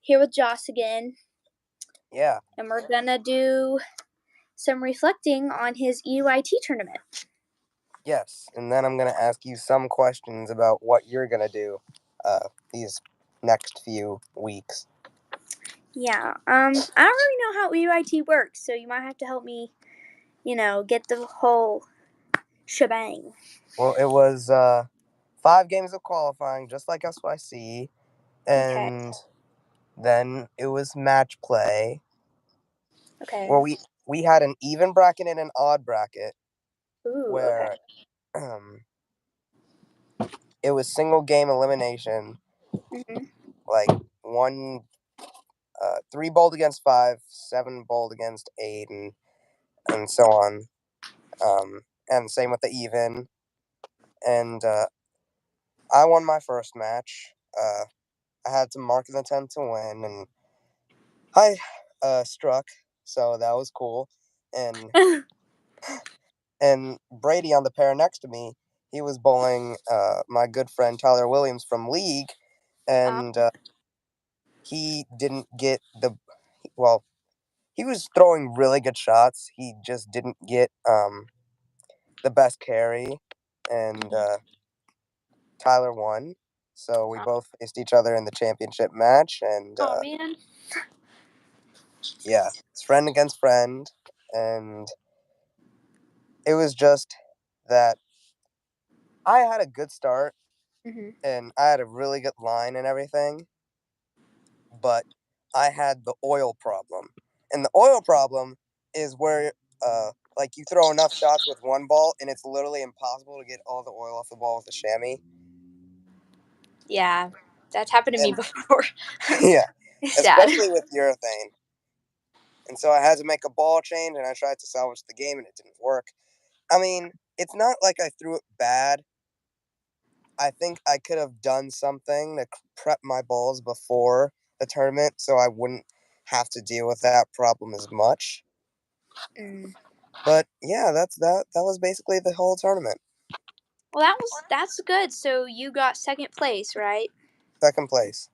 Here with Joss again. Yeah. And we're gonna do some reflecting on his EYT tournament. Yes, and then I'm going to ask you some questions about what you're going to do these next few weeks. Yeah, I don't really know how EYT works, so you might have to help me, get the whole shebang. Well, it was 5 games of qualifying, just like SYC, and then it was match play. Okay. Well, we had an even bracket and an odd bracket. Ooh, where okay. It was single game elimination. Mm-hmm. Like 3 bowled against 5, 7 bowled against 8, and so on. And same with the even. And I won my first match. I had to mark in the 10 to win, and I struck, so that was cool. And Brady on the pair next to me, he was bowling my good friend Tyler Williams from League, and he didn't get he was throwing really good shots. He just didn't get the best carry, and Tyler won. So we both faced each other in the championship match, and Oh man. yeah, it's friend against friend, and it was just that I had a good start, and I had a really good line and everything, but I had the oil problem, and the oil problem is where like you throw enough shots with one ball, and it's literally impossible to get all the oil off the ball with a chamois. Yeah, that's happened to me before. Yeah, It's sad. especially with urethane. And so I had to make a ball change, and I tried to salvage the game, and it didn't work. I mean, it's not like I threw it bad. I think I could have done something to prep my balls before the tournament so I wouldn't have to deal with that problem as much. But yeah, that was basically the whole tournament. Well, that's good. So you got second place, right? Second place.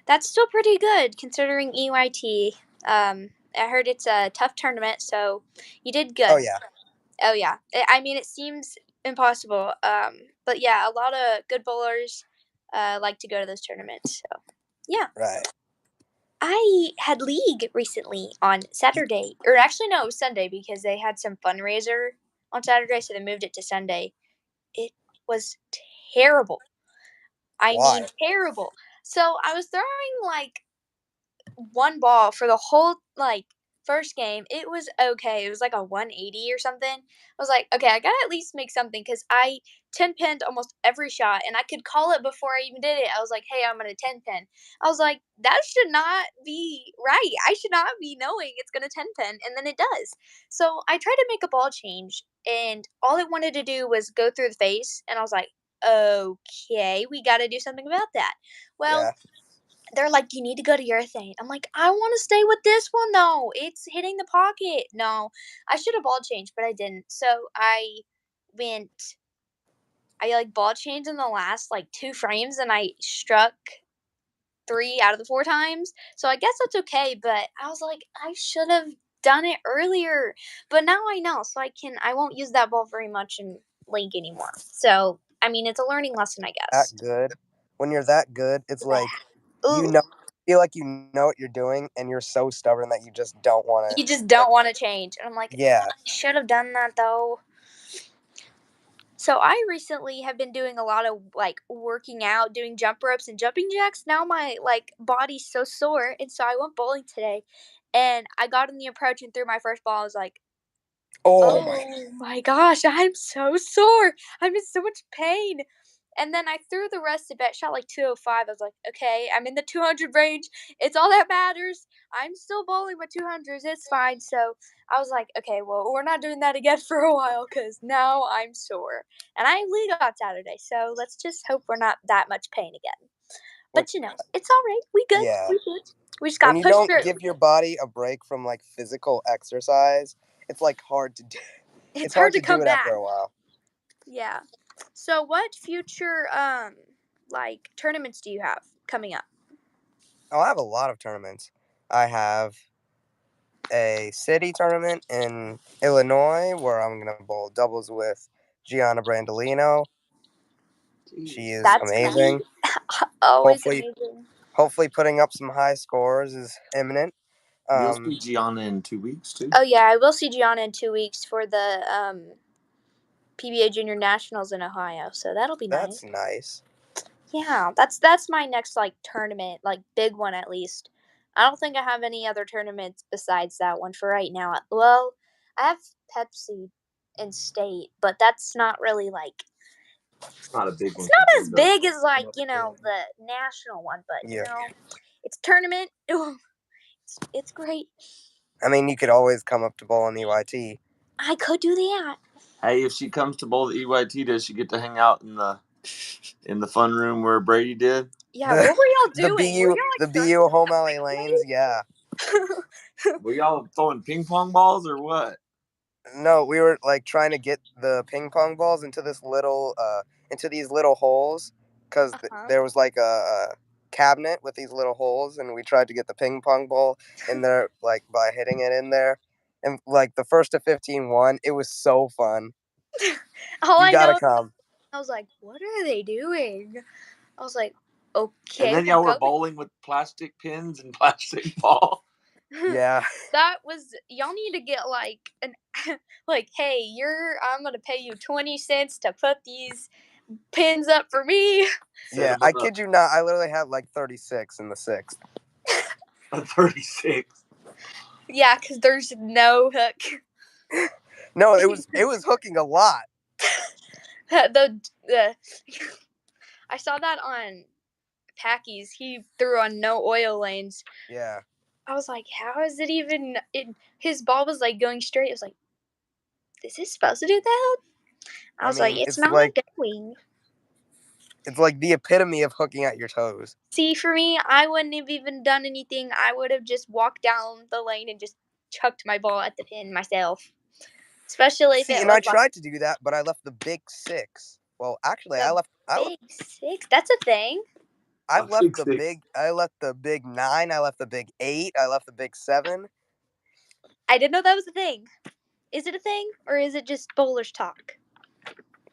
That's still pretty good considering EYT. I heard it's a tough tournament, so you did good. Oh yeah. Oh yeah. I mean, it seems impossible. But yeah, a lot of good bowlers like to go to those tournaments. So yeah. Right. I had league recently on Saturday, or actually no, it was Sunday because they had some fundraiser on Saturday, so they moved it to Sunday. It was terrible. I mean, Why? terrible. So I was throwing like one ball for the whole first game. It was okay. It was like a 180 or something. I was like, okay, I gotta at least make something because I 10-pinned almost every shot and I could call it before I even did it. I was like, hey, I'm gonna 10-pin. I was like, that should not be right. I should not be knowing it's gonna 10-pin, and then it does. So I tried to make a ball change, and all it wanted to do was go through the face, and I was like, okay, we gotta do something about that. Well, Yeah. they're like, you need to go to urethane. I'm like, I want to stay with this one though. It's hitting the pocket. No, I should have ball changed, but I didn't. So went, I ball changed in the last 2 frames, and I struck 3 out of the 4 times. So I guess that's okay. But I was like, I should have done it earlier. But now I know, so I won't use that ball very much in league anymore. So I mean, it's a learning lesson, I guess. That good. When you're that good, it's like Ooh. feel like you know what you're doing, and you're so stubborn that you just don't want You just to. don't want to change. And I'm like, Yeah. I should have done that though. So I recently have been doing a lot of working out, doing jump ropes and jumping jacks. Now my body's so sore, and so I went bowling today, and I got in the approach and threw my first ball. I was like, oh my gosh, I'm so sore. I'm in so much pain. And then I threw the rest of it, shot 205. I was like, okay, I'm in the 200 range. It's all that matters. I'm still bowling with 200s. It's fine. So I was like, okay, well, we're not doing that again for a while because now I'm sore. And I lead on Saturday. So let's just hope we're not that much pain again. But it's all right. We good. Yeah. We good. We just When got you pushed don't through. give your body a break from physical exercise, it's hard to do. It's hard hard to to do come it back. after a while. Yeah. So what future tournaments do you have coming up? Oh, I have a lot of tournaments. I have a city tournament in Illinois where I'm going to bowl doubles with Gianna Brandolino. She is That's nice. amazing. Always Hopefully, amazing. hopefully, putting up some high scores is imminent. You'll see Gianna in 2 weeks too. Oh yeah, I will see Gianna in 2 weeks for the PBA Junior Nationals in Ohio, so that'll be That's nice. nice. Yeah, that's my next like tournament, like big one at least. I don't think I have any other tournaments besides that one for right now. Well, I have Pepsi in state, but that's not really like It's not a big it's one. not as big as like the national one, but Yeah. it's a tournament. It's great. I mean, you could always come up to bowl in EYT. I could do that. Hey, if she comes to bowl the EYT, does she get to hang out in the fun room where Brady did? Yeah, what were y'all doing? The BU home alley lanes, yeah. Were y'all throwing ping pong balls or what? No, we were like trying to get the ping pong balls into these little holes because there was like a cabinet with these little holes, and we tried to get the ping pong ball in there like by hitting it in there, and like the first to 15 won. It was so fun. All You I gotta know, come. I was like, what are they doing? I was like, And okay, then we'll y'all were go. bowling with plastic pins and plastic ball. Yeah. That was y'all need to get like an like, hey, I'm gonna pay you 20 cents to put these pins up for me. Yeah, I kid you not. I literally had like 36 in the sixth. 36. Yeah, because there's no hook. No, it was hooking a lot. the I saw that on Packy's. He threw on no oil lanes. Yeah. I was like, how is it even? His ball was like going straight. I was like, is this supposed to do that? I was like, mean, it's not going. it's like the epitome of hooking at your toes. See, for me, I wouldn't have even done anything. I would have just walked down the lane and just chucked my ball at the pin myself. Especially if it and I was tried to do that, but I left the big six. Well, actually, I left big six. That's a thing. I left the big 9. I left the big 8. I left the big 7. I didn't know that was a thing. Is it a thing or is it just bowlers talk?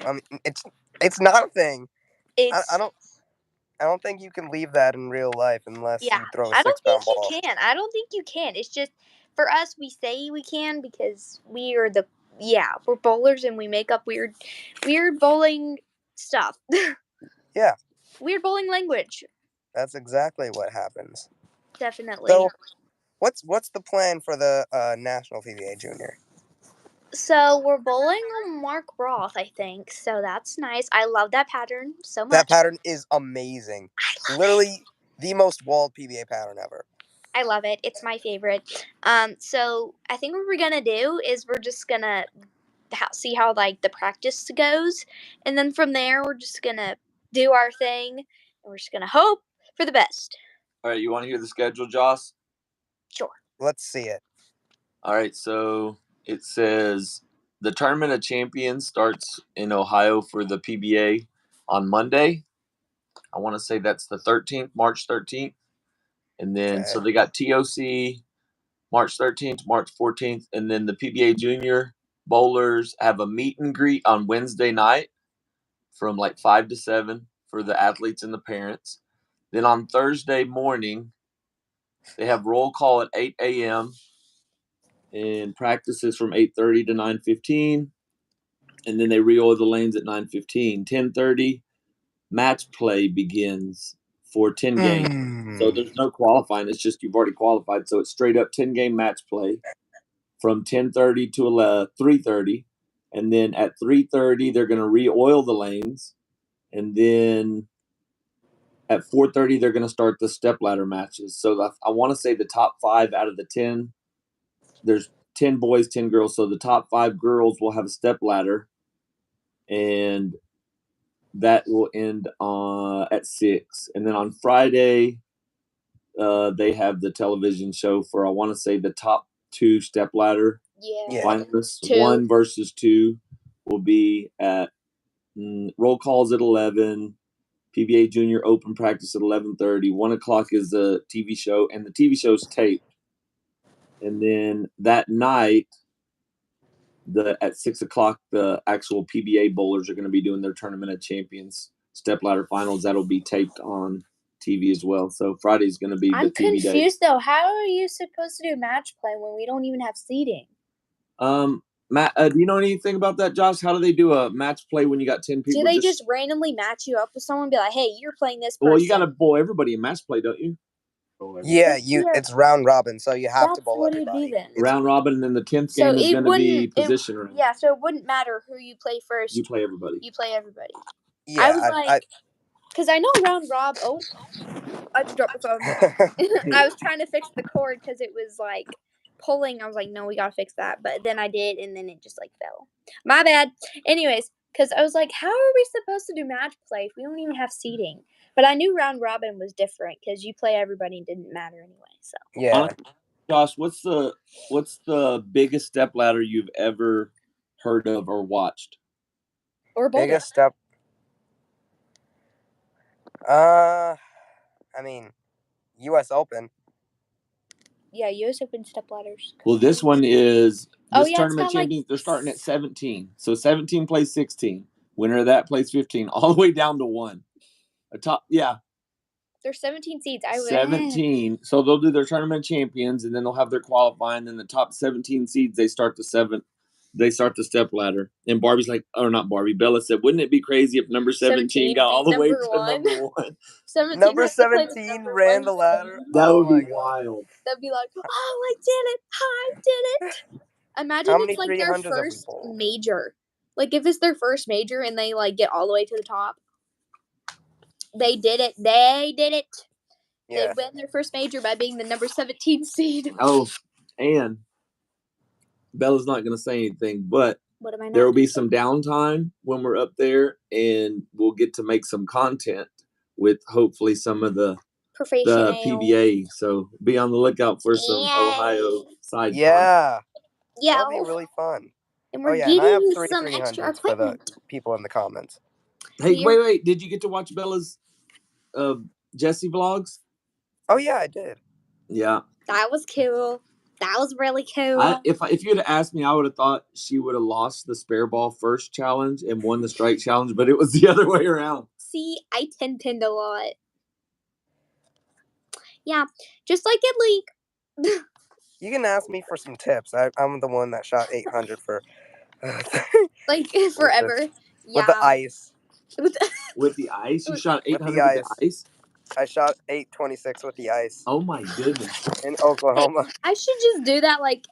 I mean, it's not a thing. It's I don't think you can leave that in real life unless yeah. you throw a I don't 6-pound think ball. you can. I don't think you can. It's just for us. We say we can because we are we're bowlers and we make up weird bowling stuff. Yeah. Weird bowling language. That's exactly what happens. Definitely. So, what's the plan for the National PBA Junior? So we're bowling on Mark Roth, I think. So that's nice. I love that pattern so much. That pattern is amazing. Literally the most walled PBA pattern ever. I love it. It's my favorite. So I think what we're gonna do is we're just gonna see how like the practice goes, and then from there we're just gonna do our thing, and we're just gonna hope for the best. All right, you want to hear the schedule, Joss? Sure. Let's see it. All right, so it says the Tournament of Champions starts in Ohio for the PBA on Monday. I want to say that's the 13th, March 13th. And then, so they got TOC March 13th, March 14th. And then the PBA Junior Bowlers have a meet and greet on Wednesday night from like 5 to 7 for the athletes and the parents. Then on Thursday morning, they have roll call at 8 a.m. and practices from 8:30 to 9:15. And then they re-oil the lanes at 9:15. 10:30, match play begins for 10 games. So there's no qualifying. It's just you've already qualified. So it's straight up 10-game match play from 10:30 to 3:30. And then at 3:30, they're going to re-oil the lanes. And then at 4:30, they're going to start the step ladder matches. So I want to say the top 5 out of the 10, there's 10 boys, 10 girls. So the top 5 girls will have a step ladder. And that will end at 6. And then on Friday, they have the television show for, I want to say, the top 2 step ladder finalists. 1 versus 2 will be at roll calls at 11, PBA Junior Open practice at 11:30. 1 o'clock is the TV show, and the TV show's taped. And then that night, at 6 o'clock, the actual PBA bowlers are going to be doing their Tournament of Champions stepladder finals. That'll be taped on TV as well. So Friday's going to be the TV day. I'm confused though. How are you supposed to do match play when we don't even have seating? Matt, do you know anything about that, Josh? How do they do a match play when you got 10 people? Do they just randomly match you up with someone and be like, hey, you're playing this person? Well, you got to bowl everybody in match play, don't you? Yeah, it's round robin, so you have to bowl what everybody. You do then. Round robin, and then the 10th game is going to be position round. Yeah, so it wouldn't matter who you play first. You play everybody. Yeah, I was like, because I know round robin. Oh, I just dropped the phone. I was trying to fix the cord because it was like pulling. I was like, no, we gotta fix that. But then I did, and then it just like fell. My bad. Anyways, because I was like, how are we supposed to do match play if we don't even have seating? But I knew round robin was different because you play everybody and didn't matter anyway. So yeah. Josh, what's the biggest stepladder you've ever heard of or watched? Or bowled? Biggest step. I mean, U.S. Open. Yeah, U.S. Open stepladders. Well, this one is tournament champions. Like, they're starting at 17. So 17 plays 16. Winner of that plays 15, all the way down to 1. There's 17 seeds. 17. So they'll do their tournament champions, and then they'll have their qualifying. Then the top 17 seeds, they start the step ladder. And Barbie's like, or not Barbie, Bella said, wouldn't it be crazy if number 17 got all the way to number 1? 17 number 17 ran the ladder. That would be wild. That'd be like, oh, I did it. Imagine it's like their first major. Like if it's their first major and they like get all the way to the top. They did it. Yeah. They win their first major by being the number 17 seed. Oh, and Bella's not going to say anything, but what there will be some downtime when we're up there, and we'll get to make some content with hopefully some of the PBA. So be on the lookout for some Ohio side. Yeah. That'll be really fun. And we're giving I have you some extra for the people in the comments. Hey, wait. Did you get to watch Bella's Jesse vlogs? Oh, yeah, I did. Yeah. That was cool. That was really cool. If you had asked me, I would have thought she would have lost the spare ball first challenge and won the strike challenge, but it was the other way around. See, I pinned a lot. Yeah, just like at League. You can ask me for some tips. I'm the one that shot 800 for... like, forever. With the ice. With the ice? You shot 800 with the ice? I shot 826 with the ice. Oh my goodness. In Oklahoma. Hey, I should just do that like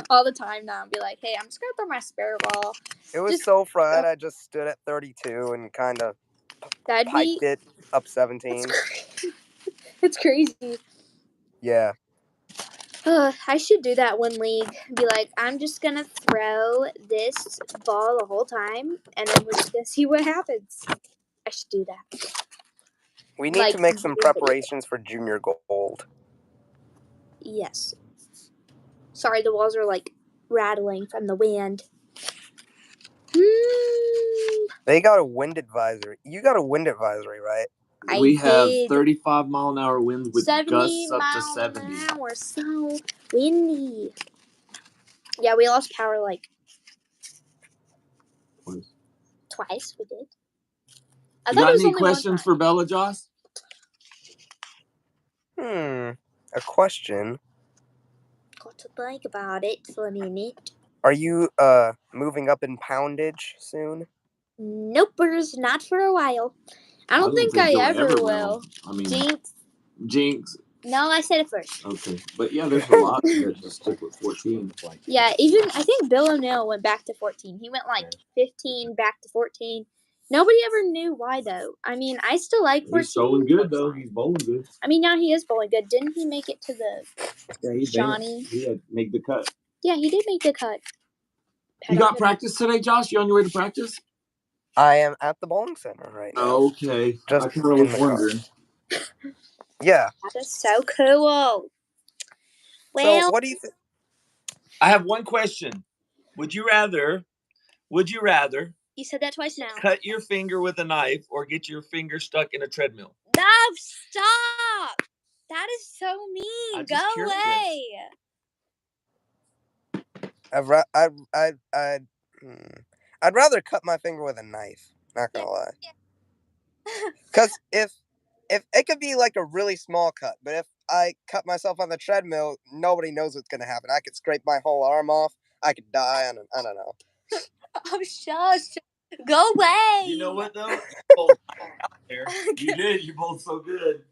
all the time now and be like, hey, I'm just gonna throw my spare ball. It was so fried, I just stood at 32 and kind of piped it up 17. It's crazy. Yeah. I should do that one league. Be like, I'm just gonna throw this ball the whole time, and then we're just gonna see what happens. I should do that. We need to make some preparations for Junior Gold. Yes. Sorry, the walls are like rattling from the wind. They got a wind advisory. You got a wind advisory, right? We have 35-mile-an-hour winds with gusts up to 70. 70 miles an hour, so windy. Yeah, we lost power like twice. We did. You got any questions for Bella, Josh? A question. Got to think about it for a minute. Are you moving up in poundage soon? Nope, not for a while. I don't think I ever will. I mean, Jinx. No, I said it first. Okay, but yeah, there's a lot that just stick with 14. Yeah, even I think Bill O'Neill went back to 14. He went like 15 back to 14. Nobody ever knew why though. I mean, I still like 14. He's bowling good though. He's bowling good. I mean, now he is bowling good. Didn't he make it to the Shawnee? He had to make the cut. Yeah, he did make the cut. You got practice today, Josh? You on your way to practice? I am at the bowling center right now. Okay. Just I kind of was wondering. Yeah. That is so cool. Well, so what do you think? I have one question. Would you rather You said that twice now. Cut your finger with a knife or get your finger stuck in a treadmill. No, stop! That is so mean. Go away. I'd rather cut my finger with a knife. Not gonna lie. Because if it could be like a really small cut, but if I cut myself on the treadmill, nobody knows what's gonna happen. I could scrape my whole arm off. I could die. I don't know. Oh, shush. Go away. You know what, though? You both out there. You did. You're both so good.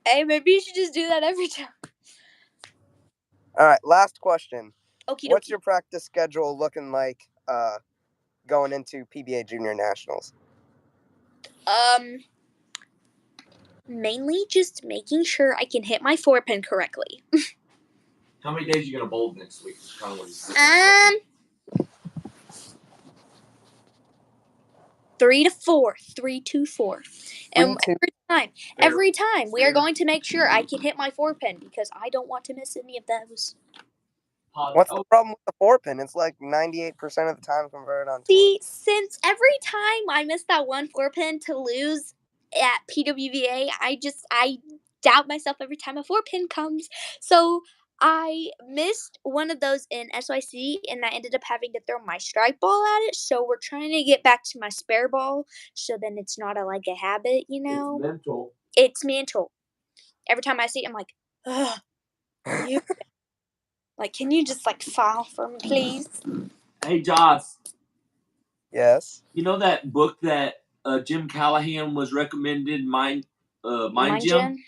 Hey, maybe you should just do that every time. All right, last question. Okie What's dokie. your practice schedule looking like going into PBA Junior Nationals? Mainly just making sure I can hit my forepin correctly. How many days are you gonna bowl next week? 3 to 4. 3 to 4. And every time we are going to make sure I can hit my forepin because I don't want to miss any of those. What's the problem with the forepin? It's like 98% of the time converted on tour. See, since every time I miss that one forepin to lose at PWVA, I doubt myself every time a forepin comes. So I missed one of those in SYC, and I ended up having to throw my strike ball at it. So we're trying to get back to my spare ball, so then it's not like a habit, you know. It's mental. It's mental. Every time I see it, I'm like, ugh, you. Like, can you just like file for me, please? Hey, Jos. Yes. You know that book that Jim Callahan was recommended, Mind Gym?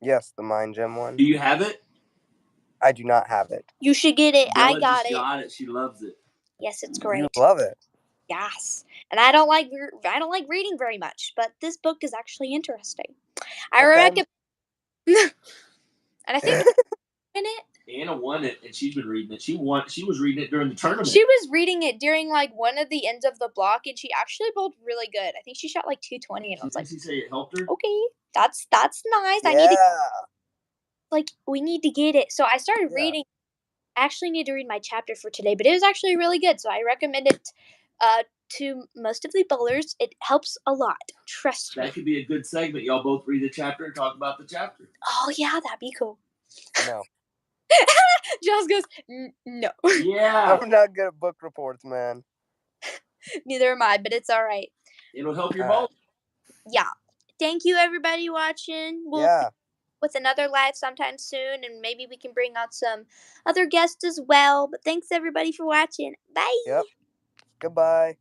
Yes, the Mind Gym one. Do you have it? I do not have it. You should get it. Bella I got just it. got it. She loves it. Yes, it's great. You love it. Yes, and I don't like reading very much, but this book is actually interesting. I recommend. And I think in it. Anna won it, and she's been reading it. She was reading it during the tournament. She was reading it during like one of the ends of the block, and she actually bowled really good. I think she shot like 220, and I was like, "She say it helped her." Okay, that's nice. Yeah. We need to get it. So I started reading. I actually need to read my chapter for today, but it was actually really good. So I recommend it to most of the bowlers. It helps a lot. Trust me. That could be a good segment. Y'all both read the chapter and talk about the chapter. Oh yeah, that'd be cool. No. Jos goes, no. Yeah. I'm not good at book reports, man. Neither am I, but it's all right. It'll help your bowl. Yeah. Thank you, everybody watching. We'll with another live sometime soon, and maybe we can bring out some other guests as well. But thanks, everybody, for watching. Bye. Yep. Goodbye.